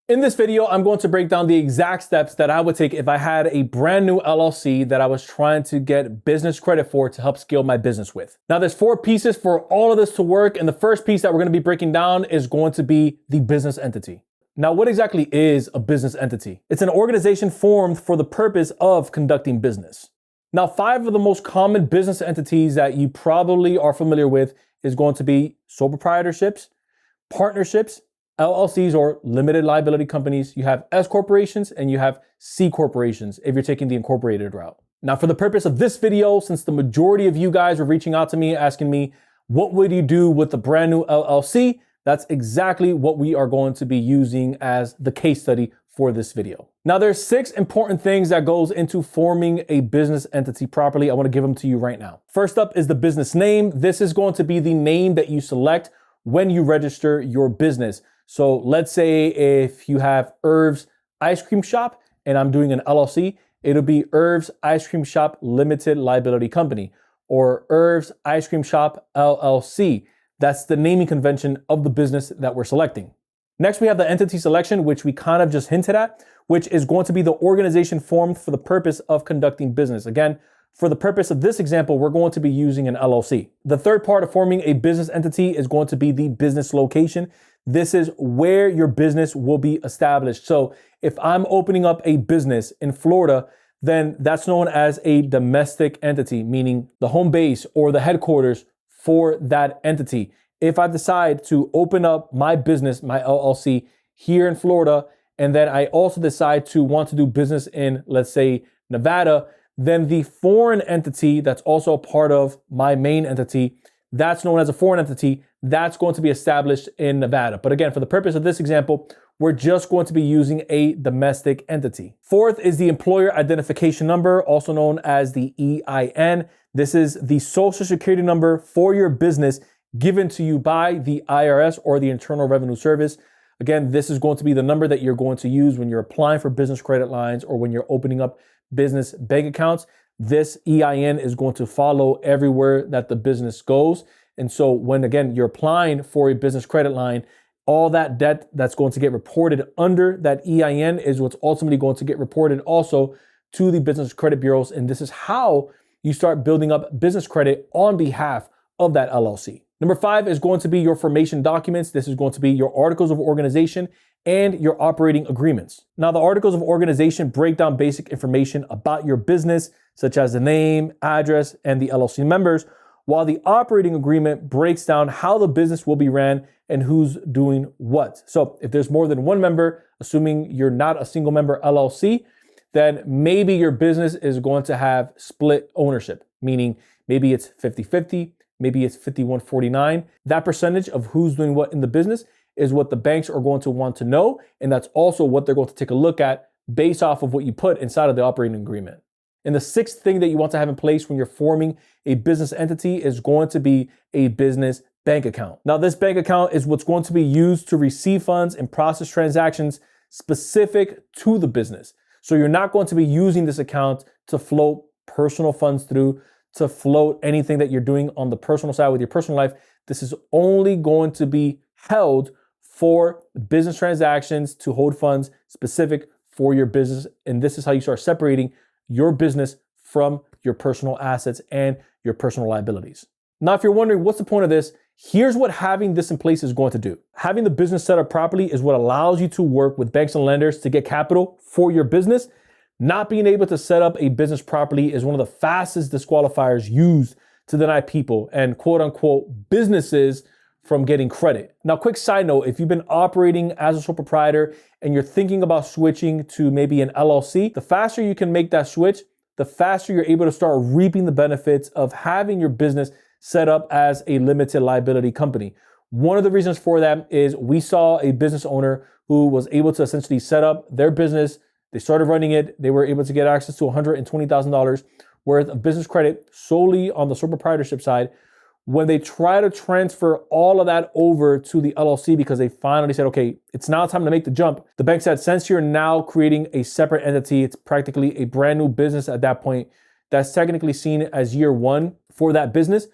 In this video, I'm going to break down the exact steps that I would take if I had a brand new LLC that I was trying to get business credit for to help scale my business with. Now, there's 4 pieces for all of this to work. And the first piece that we're going to be breaking down is going to be the business entity. Now, what exactly is a business entity? It's an organization formed for the purpose of conducting business. Now, 5 of the most common business entities that you probably are familiar with is going to be sole proprietorships, partnerships, LLCs or limited liability companies, you have S corporations, and you have C corporations if you're taking the incorporated route. Now, for the purpose of this video, since the majority of you guys were reaching out to me asking me, what would you do with the brand new LLC? That's exactly what we are going to be using as the case study for this video. Now, there's 6 important things that goes into forming a business entity properly. I want to give them to you right now. First up is the business name. This is going to be the name that you select when you register your business. So let's say if you have Irv's Ice Cream Shop and I'm doing an LLC, it'll be Irv's Ice Cream Shop Limited Liability Company or Irv's Ice Cream Shop LLC. That's the naming convention of the business that we're selecting. Next, we have the entity selection, which we kind of just hinted at, which is going to be the organization formed for the purpose of conducting business. Again, for the purpose of this example, we're going to be using an LLC. The third part of forming a business entity is going to be the business location. This is where your business will be established. So if I'm opening up a business in Florida, then that's known as a domestic entity, meaning the home base or the headquarters for that entity. If I decide to open up my business, my LLC here in Florida, and then I also decide to want to do business in, let's say, Nevada, then the foreign entity that's also a part of my main entity, that's known as a foreign entity, that's going to be established in Nevada. But again, for the purpose of this example, we're just going to be using a domestic entity. Fourth is the employer identification number, also known as the EIN. This is the social security number for your business given to you by the IRS or the Internal Revenue Service. Again, this is going to be the number that you're going to use when you're applying for business credit lines or when you're opening up business bank accounts. This EIN is going to follow everywhere that the business goes. And so when, again, you're applying for a business credit line, all that debt that's going to get reported under that EIN is what's ultimately going to get reported also to the business credit bureaus. And this is how you start building up business credit on behalf of that LLC. Number 5 is going to be your formation documents. This is going to be your articles of organization and your operating agreements. Now, the articles of organization break down basic information about your business, such as the name, address, and the LLC members, while the operating agreement breaks down how the business will be ran and who's doing what. So if there's more than one member, assuming you're not a single member LLC, then maybe your business is going to have split ownership, meaning maybe it's 50-50, maybe it's 51-49. That percentage of who's doing what in the business is what the banks are going to want to know. And that's also what they're going to take a look at based off of what you put inside of the operating agreement. And the 6th thing that you want to have in place when you're forming a business entity is going to be a business bank account. Now, this bank account is what's going to be used to receive funds and process transactions specific to the business. So you're not going to be using this account to float personal funds through, to float anything that you're doing on the personal side with your personal life. This is only going to be held for business transactions to hold funds specific for your business. And this is how you start separating your business from your personal assets and your personal liabilities. Now, if you're wondering what's the point of this, here's what having this in place is going to do. Having the business set up properly is what allows you to work with banks and lenders to get capital for your business. Not being able to set up a business properly is one of the fastest disqualifiers used to deny people and quote unquote businesses from getting credit. Now, quick side note, if you've been operating as a sole proprietor and you're thinking about switching to maybe an LLC, the faster you can make that switch, the faster you're able to start reaping the benefits of having your business set up as a limited liability company. One of the reasons for that is we saw a business owner who was able to essentially set up their business. They started running it. They were able to get access to $120,000 worth of business credit solely on the sole proprietorship side. When they try to transfer all of that over to the LLC because they finally said, okay, it's now time to make the jump. The bank said, since you're now creating a separate entity, it's practically a brand new business at that point. That's technically seen as year 1 for that business.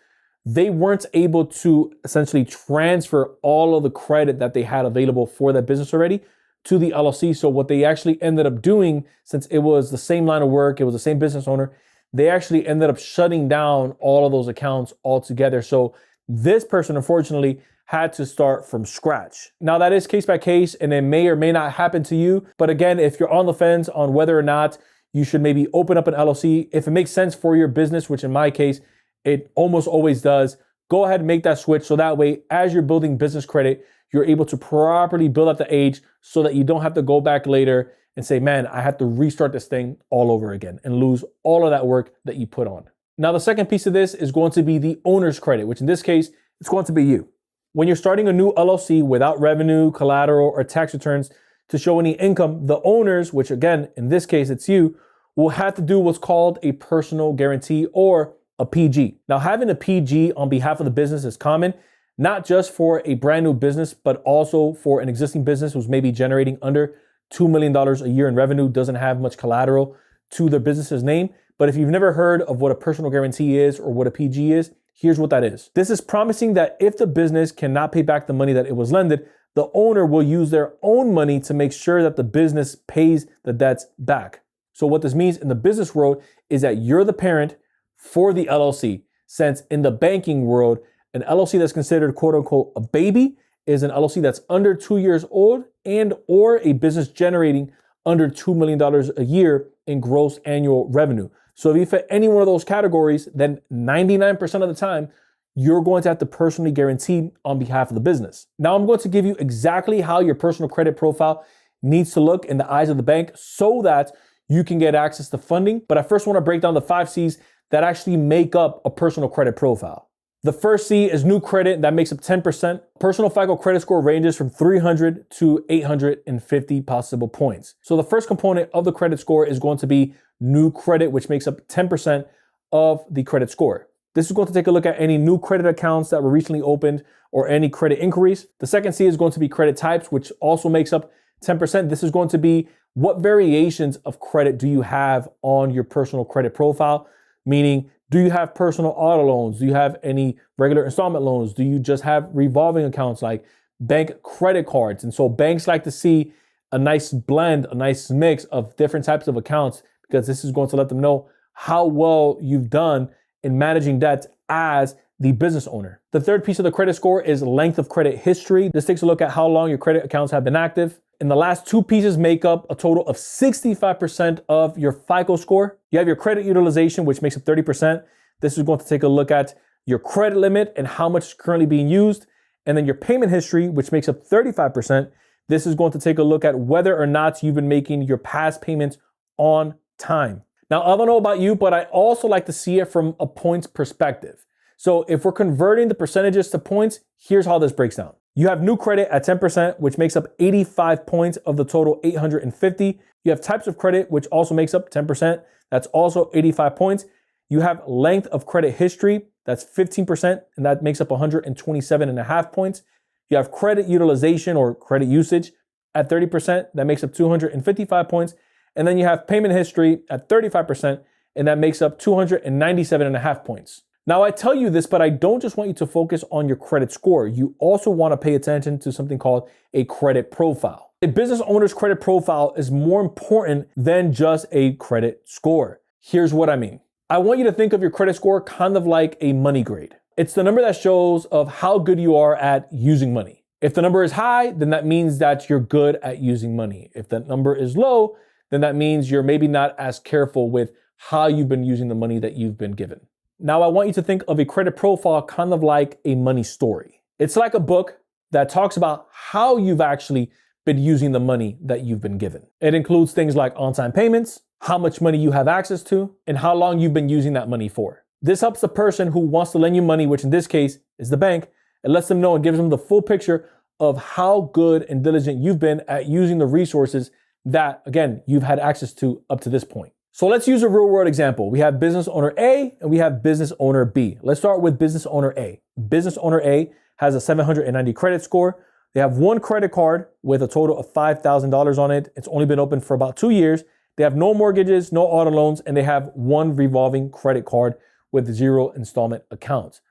They weren't able to essentially transfer all of the credit that they had available for that business already to the LLC. So what they actually ended up doing, since it was the same line of work, it was the same business owner, they actually ended up shutting down all of those accounts altogether. So this person, unfortunately, had to start from scratch. Now that is case by case, and it may or may not happen to you. But again, if you're on the fence on whether or not you should maybe open up an LLC, if it makes sense for your business, which in my case, it almost always does, go ahead and make that switch. So that way, as you're building business credit, you're able to properly build up the age so that you don't have to go back later and say, man, I have to restart this thing all over again and lose all of that work that you put on. Now, the second piece of this is going to be the owner's credit, which in this case, it's going to be you. When you're starting a new LLC without revenue, collateral, or tax returns to show any income, the owners, which again, in this case, it's you, will have to do what's called a personal guarantee or a PG. Now, having a PG on behalf of the business is common, not just for a brand new business, but also for an existing business who's maybe generating under $2 million a year in revenue, doesn't have much collateral to their business's name. But if you've never heard of what a personal guarantee is or what a PG is, here's what that is. This is promising that if the business cannot pay back the money that it was lended, the owner will use their own money to make sure that the business pays the debts back. So what this means in the business world is that you're the parent for the LLC. Since in the banking world, an LLC that's considered quote unquote a baby is an LLC that's under 2 years old and or a business generating under $2 million a year in gross annual revenue. So if you fit any one of those categories, then 99% of the time, you're going to have to personally guarantee on behalf of the business. Now I'm going to give you exactly how your personal credit profile needs to look in the eyes of the bank so that you can get access to funding. But I first want to break down the 5 C's that actually make up a personal credit profile. The first C is new credit. That makes up 10%. Personal FICO credit score ranges from 300 to 850 possible points. So the first component of the credit score is going to be new credit, which makes up 10% of the credit score. This is going to take a look at any new credit accounts that were recently opened or any credit inquiries. The second C is going to be credit types, which also makes up 10%. This is going to be what variations of credit do you have on your personal credit profile? Meaning, do you have personal auto loans? Do you have any regular installment loans? Do you just have revolving accounts like bank credit cards? And so banks like to see a nice blend, a nice mix of different types of accounts, because this is going to let them know how well you've done in managing debts as the business owner. The third piece of the credit score is length of credit history. This takes a look at how long your credit accounts have been active. And the last 2 pieces make up a total of 65% of your FICO score. You have your credit utilization, which makes up 30%. This is going to take a look at your credit limit and how much is currently being used. And then your payment history, which makes up 35%. This is going to take a look at whether or not you've been making your past payments on time. Now, I don't know about you, but I also like to see it from a points perspective. So if we're converting the percentages to points, here's how this breaks down. You have new credit at 10%, which makes up 85 points of the total 850. You have types of credit, which also makes up 10%. That's also 85 points. You have length of credit history. That's 15%, and that makes up 127.5 points. You have credit utilization or credit usage at 30%. That makes up 255 points. And then you have payment history at 35%, and that makes up 297.5 points. Now, I tell you this, but I don't just want you to focus on your credit score. You also want to pay attention to something called a credit profile. A business owner's credit profile is more important than just a credit score. Here's what I mean. I want you to think of your credit score kind of like a money grade. It's the number that shows of how good you are at using money. If the number is high, then that means that you're good at using money. If that number is low, then that means you're maybe not as careful with how you've been using the money that you've been given. Now, I want you to think of a credit profile kind of like a money story. It's like a book that talks about how you've actually been using the money that you've been given. It includes things like on-time payments, how much money you have access to, and how long you've been using that money for. This helps the person who wants to lend you money, which in this case is the bank. It lets them know and gives them the full picture of how good and diligent you've been at using the resources that, again, you've had access to up to this point. So let's use a real world example. We have business owner A and we have business owner B. Let's start with business owner A. Business owner A has a 790 credit score. They have one credit card with a total of $5,000 on it. It's only been open for about 2 years. They have no mortgages, no auto loans, and they have one revolving credit card with 0 installment accounts.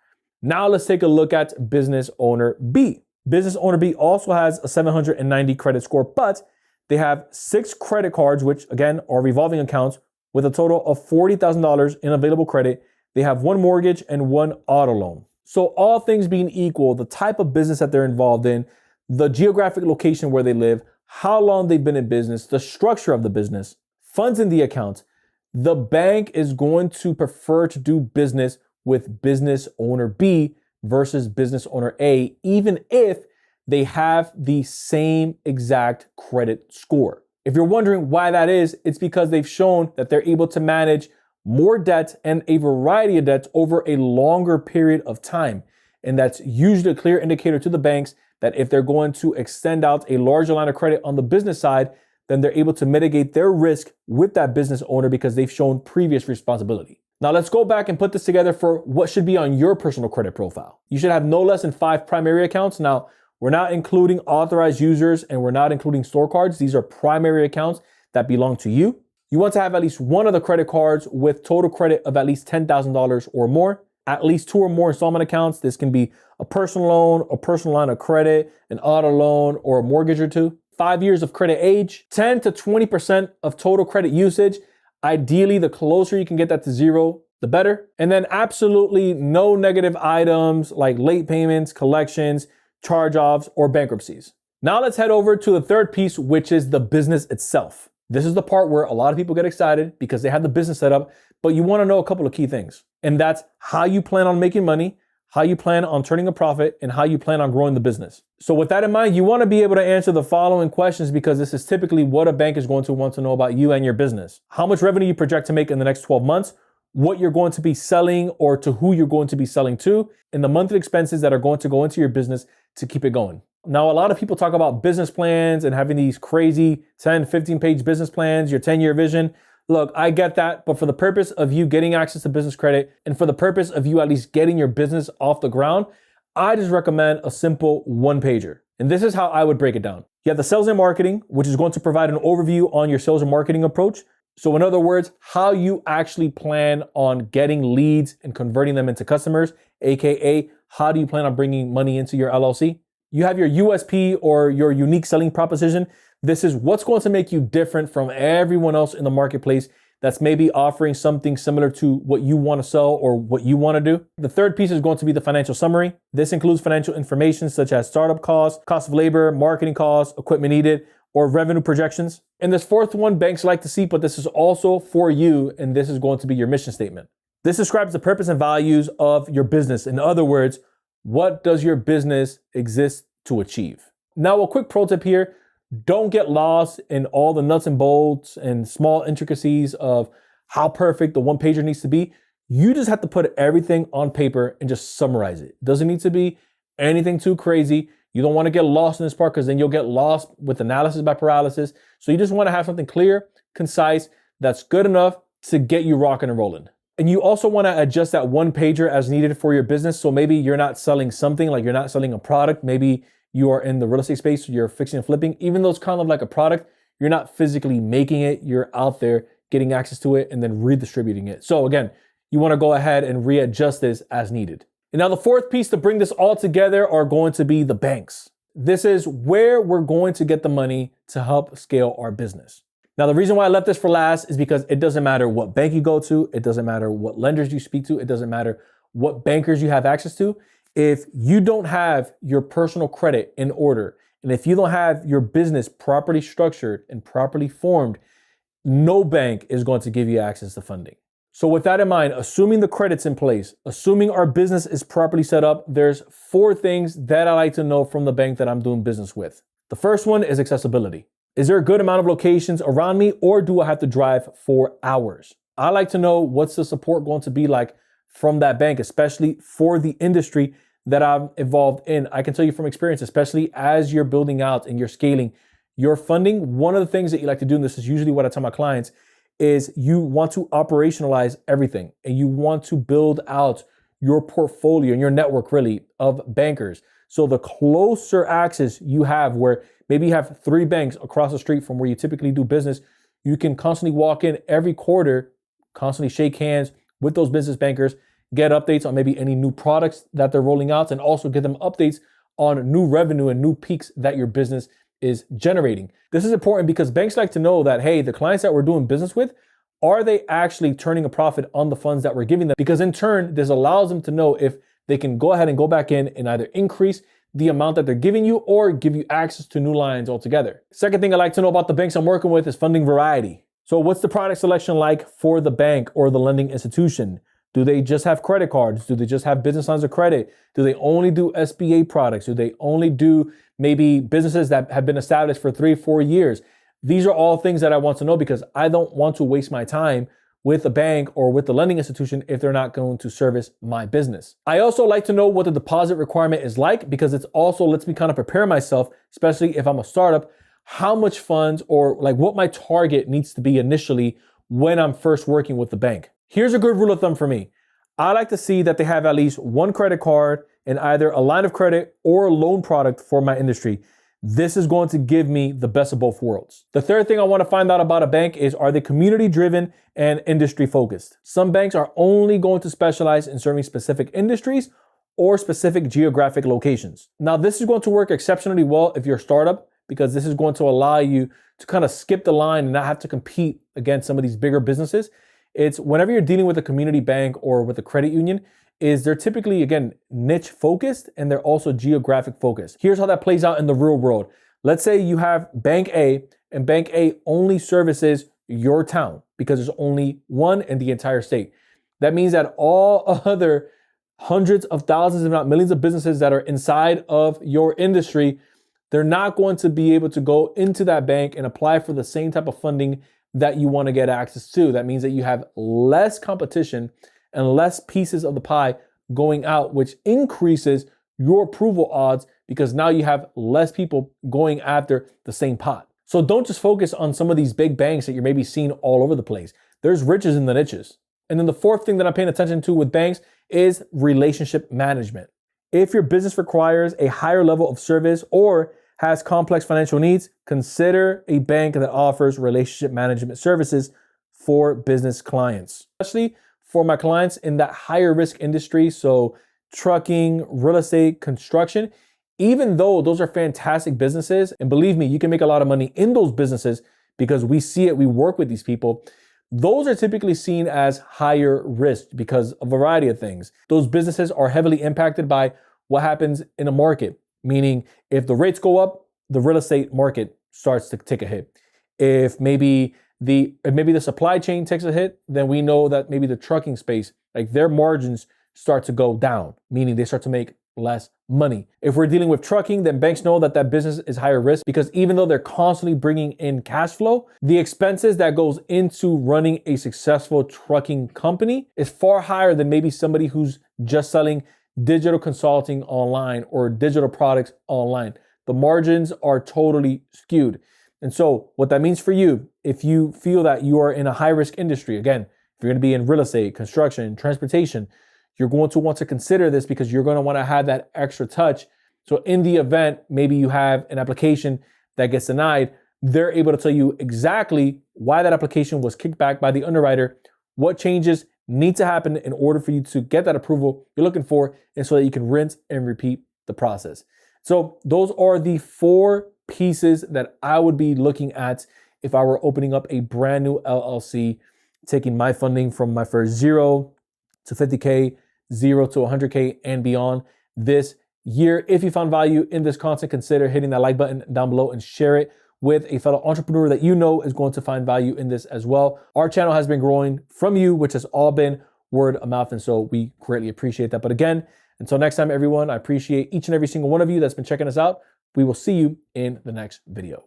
Now let's take a look at business owner B. Business owner B also has a 790 credit score, but They have 6 credit cards, which again are revolving accounts with a total of $40,000 in available credit. They have 1 mortgage and 1 auto loan. So all things being equal, the type of business that they're involved in, the geographic location where they live, how long they've been in business, the structure of the business, funds in the account, the bank is going to prefer to do business with business owner B versus business owner A, even if they have the same exact credit score. If you're wondering why that is, it's because they've shown that they're able to manage more debt and a variety of debts over a longer period of time. And that's usually a clear indicator to the banks that if they're going to extend out a larger line of credit on the business side, then they're able to mitigate their risk with that business owner because they've shown previous responsibility. Now let's go back and put this together for what should be on your personal credit profile. You should have no less than 5 primary accounts. Now, we're not including authorized users and we're not including store cards. These are primary accounts that belong to you. You want to have at least one of the credit cards with total credit of at least $10,000 or more, at least 2 or more installment accounts. This can be a personal loan, a personal line of credit, an auto loan, or a mortgage or 2. 5 years of credit age, 10 to 20% of total credit usage. Ideally, the closer you can get that to 0, the better. And then absolutely no negative items like late payments, collections, charge-offs, or bankruptcies. Now let's head over to the third piece, which is the business itself. This is the part where a lot of people get excited because they have the business set up, but you want to know a couple of key things. And that's how you plan on making money, how you plan on turning a profit, and how you plan on growing the business. So with that in mind, you want to be able to answer the following questions because this is typically what a bank is going to want to know about you and your business. How much revenue you project to make in the next 12 months, what you're going to be selling or to who you're going to be selling to, and the monthly expenses that are going to go into your business to keep it going. Now, a lot of people talk about business plans and having these crazy 10, 15-page business plans, your 10-year vision. Look, I get that, but for the purpose of you getting access to business credit and for the purpose of you at least getting your business off the ground, I just recommend a simple 1-pager. And this is how I would break it down. You have the sales and marketing, which is going to provide an overview on your sales and marketing approach. So in other words, how you actually plan on getting leads and converting them into customers, AKA, how do you plan on bringing money into your LLC? You have your USP or your unique selling proposition. This is what's going to make you different from everyone else in the marketplace that's maybe offering something similar to what you want to sell or what you want to do. The third piece is going to be the financial summary. This includes financial information such as startup costs, cost of labor, marketing costs, equipment needed, or revenue projections. And this fourth one, banks like to see, but this is also for you, and this is going to be your mission statement. This describes the purpose and values of your business. In other words, what does your business exist to achieve? Now, a quick pro tip here. Don't get lost in all the nuts and bolts and small intricacies of how perfect the 1-pager needs to be. You just have to put everything on paper and just summarize it. It doesn't need to be anything too crazy. You don't want to get lost in this part because then you'll get lost with analysis by paralysis. So you just want to have something clear, concise, that's good enough to get you rocking and rolling. And you also want to adjust that 1-pager as needed for your business. So maybe you're not selling something, like you're not selling a product. Maybe you are in the real estate space, you're fixing and flipping. Even though it's kind of like a product, you're not physically making it. You're out there getting access to it and then redistributing it. So again, you want to go ahead and readjust this as needed. And now the fourth piece to bring this all together are going to be the banks. This is where we're going to get the money to help scale our business. Now, the reason why I left this for last is because it doesn't matter what bank you go to. It doesn't matter what lenders you speak to. It doesn't matter what bankers you have access to. If you don't have your personal credit in order, and if you don't have your business properly structured and properly formed, no bank is going to give you access to funding. So with that in mind, assuming the credit's in place, assuming our business is properly set up, there's 4 things that I like to know from the bank that I'm doing business with. The first one is accessibility. Is there a good amount of locations around me, or do I have to drive 4 hours? I like to know what's the support going to be like from that bank, especially for the industry that I'm involved in. I can tell you from experience, especially as you're building out and you're scaling your funding, one of the things that you like to do, and this is usually what I tell my clients, is you want to operationalize everything and you want to build out your portfolio and your network really of bankers. So the closer access you have, where maybe you have 3 banks across the street from where you typically do business, you can constantly walk in every quarter, constantly shake hands with those business bankers, get updates on maybe any new products that they're rolling out, and also get them updates on new revenue and new peaks that your business is generating. This is important because banks like to know that, hey, the clients that we're doing business with, are they actually turning a profit on the funds that we're giving them? Because in turn, this allows them to know if they can go ahead and go back in and either increase the amount that they're giving you or give you access to new lines altogether. Second thing I like to know about the banks I'm working with is funding variety. So what's the product selection like for the bank or the lending institution? Do they just have credit cards? Do they just have business lines of credit? Do they only do SBA products? Do they only do maybe businesses that have been established for 3-4 years? These are all things that I want to know because I don't want to waste my time with a bank or with the lending institution if they're not going to service my business. I also like to know what the deposit requirement is like because it's also lets me kind of prepare myself, especially if I'm a startup, how much funds or like what my target needs to be initially when I'm first working with the bank. Here's a good rule of thumb for me. I like to see that they have at least one credit card and either a line of credit or a loan product for my industry. This is going to give me the best of both worlds. The third thing I want to find out about a bank is, are they community driven and industry focused? Some banks are only going to specialize in serving specific industries or specific geographic locations. Now, this is going to work exceptionally well if you're a startup because this is going to allow you to kind of skip the line and not have to compete against some of these bigger businesses. It's whenever you're dealing with a community bank or with a credit union, is they're typically, again, niche focused and they're also geographic focused. Here's how that plays out in the real world. Let's say you have Bank A and Bank A only services your town because there's only one in the entire state. That means that all other hundreds of thousands, if not millions of businesses that are inside of your industry, they're not going to be able to go into that bank and apply for the same type of funding that you want to get access to. That means that you have less competition and less pieces of the pie going out, which increases your approval odds because now you have less people going after the same pot. So don't just focus on some of these big banks that you're maybe seeing all over the place. There's riches in the niches. And then the fourth thing that I'm paying attention to with banks is relationship management. If your business requires a higher level of service or has complex financial needs, consider a bank that offers relationship management services for business clients, especially for my clients in that higher risk industry. So trucking, real estate, construction, even though those are fantastic businesses, and believe me, you can make a lot of money in those businesses because we see it, we work with these people. Those are typically seen as higher risk because of a variety of things. Those businesses are heavily impacted by what happens in a market, meaning if the rates go up, the real estate market starts to take a hit. If maybe the supply chain takes a hit, then we know that maybe the trucking space, like their margins start to go down, meaning they start to make less money. If we're dealing with trucking, then banks know that that business is higher risk because even though they're constantly bringing in cash flow, the expenses that goes into running a successful trucking company is far higher than maybe somebody who's just selling digital consulting online or digital products online. The margins are totally skewed. And so what that means for you, if you feel that you are in a high risk industry, again, if you're going to be in real estate, construction, transportation, you're going to want to consider this because you're going to want to have that extra touch. So in the event, maybe you have an application that gets denied, they're able to tell you exactly why that application was kicked back by the underwriter, what changes need to happen in order for you to get that approval you're looking for, and so that you can rinse and repeat the process. So those are the 4 pieces that I would be looking at if I were opening up a brand new LLC, taking my funding from my first 0 to 50K, 0 to 100K and beyond this year. If you found value in this content, consider hitting that like button down below and share it with a fellow entrepreneur that you know is going to find value in this as well. Our channel has been growing from you, which has all been word of mouth. And so we greatly appreciate that. But again, until next time, everyone, I appreciate each and every single one of you that's been checking us out. We will see you in the next video.